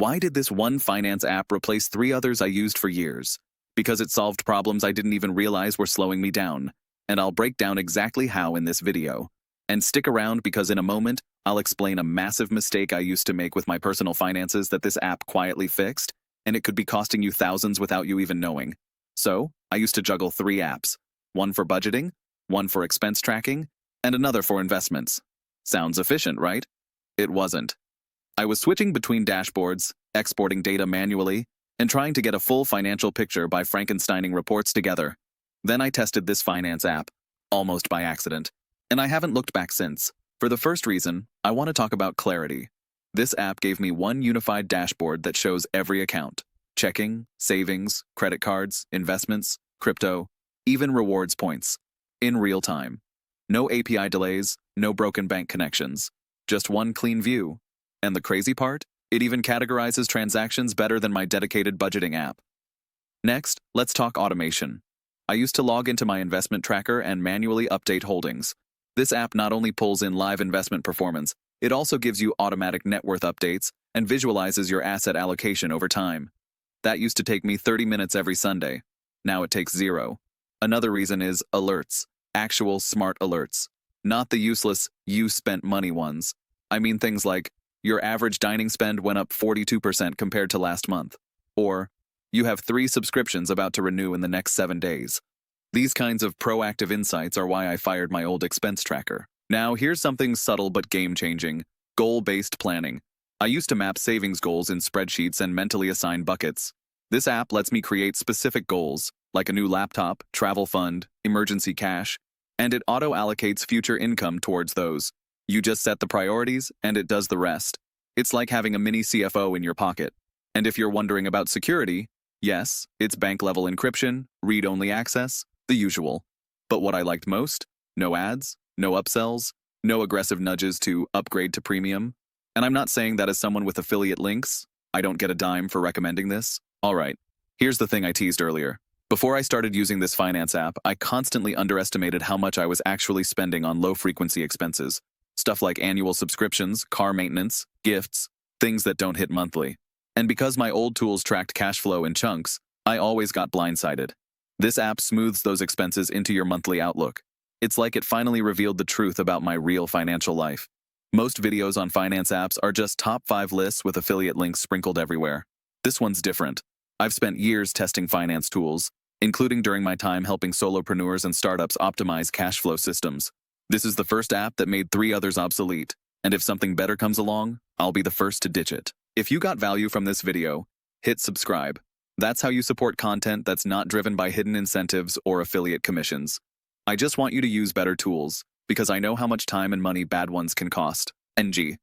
Why did this one finance app replace three others I used for years? Because it solved problems I didn't even realize were slowing me down. And I'll break down exactly how in this video. And stick around because in a moment, I'll explain a massive mistake I used to make with my personal finances that this app quietly fixed, and it could be costing you thousands without you even knowing. So, I used to juggle three apps. One for budgeting, one for expense tracking, and another for investments. Sounds efficient, right? It wasn't. I was switching between dashboards, exporting data manually, and trying to get a full financial picture by Frankensteining reports together. Then I tested this finance app, almost by accident, and I haven't looked back since. For the first reason, I want to talk about clarity. This app gave me one unified dashboard that shows every account: checking, savings, credit cards, investments, crypto, even rewards points, in real time. No API delays, no broken bank connections, just one clean view. And the crazy part? It even categorizes transactions better than my dedicated budgeting app. Next, let's talk automation. I used to log into my investment tracker and manually update holdings. This app not only pulls in live investment performance, it also gives you automatic net worth updates and visualizes your asset allocation over time. That used to take me 30 minutes every Sunday. Now it takes 0. Another reason is alerts, actual smart alerts, not the useless "you spent money" ones. I mean things like, your average dining spend went up 42% compared to last month, or you have 3 subscriptions about to renew in the next 7 days. These kinds of proactive insights are why I fired my old expense tracker. Now, here's something subtle but game-changing: goal-based planning. I used to map savings goals in spreadsheets and mentally assign buckets. This app lets me create specific goals, like a new laptop, travel fund, emergency cash, and it auto-allocates future income towards those. You just set the priorities, and it does the rest. It's like having a mini CFO in your pocket. And if you're wondering about security, yes, it's bank-level encryption, read-only access, the usual. But what I liked most? No ads, no upsells, no aggressive nudges to upgrade to premium. And I'm not saying that as someone with affiliate links. I don't get a dime for recommending this. Alright, here's the thing I teased earlier. Before I started using this finance app, I constantly underestimated how much I was actually spending on low-frequency expenses. Stuff like annual subscriptions, car maintenance, gifts, things that don't hit monthly. And because my old tools tracked cash flow in chunks, I always got blindsided. This app smooths those expenses into your monthly outlook. It's like it finally revealed the truth about my real financial life. Most videos on finance apps are just top 5 lists with affiliate links sprinkled everywhere. This one's different. I've spent years testing finance tools, including during my time helping solopreneurs and startups optimize cash flow systems. This is the first app that made 3 others obsolete, and if something better comes along, I'll be the first to ditch it. If you got value from this video, hit subscribe. That's how you support content that's not driven by hidden incentives or affiliate commissions. I just want you to use better tools, because I know how much time and money bad ones can cost. NG.